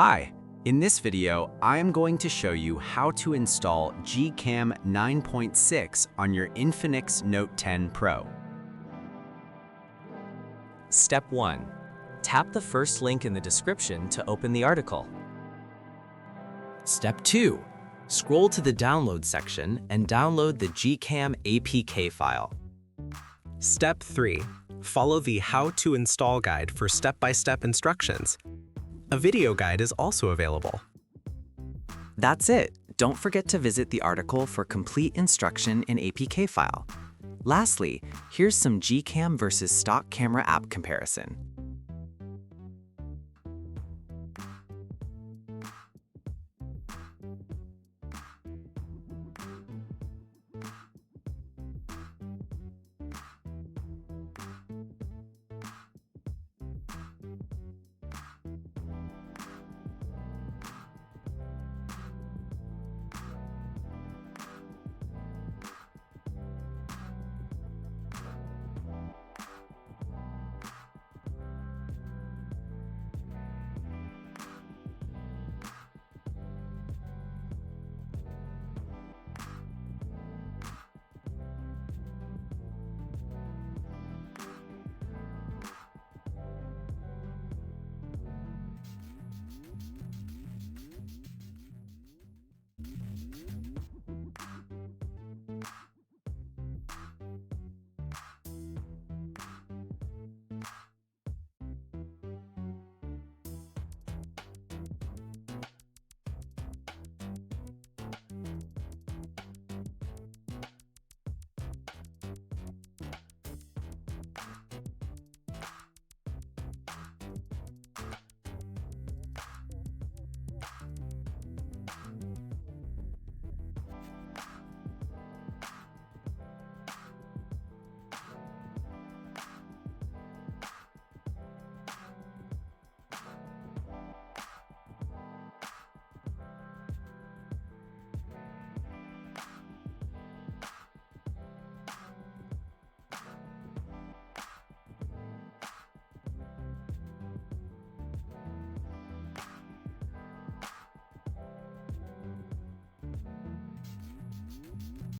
Hi, in this video, I am going to show you how to install GCam 9.6 on your Infinix Note 10 Pro. Step 1. Tap the first link in the description to open the article. Step 2. Scroll to the download section and download the GCam APK file. Step 3. Follow the How to Install guide for step-by-step instructions. A video guide is also available. That's it. Don't forget to visit the article for complete instruction in APK file. Lastly, here's some GCam versus stock camera app comparison.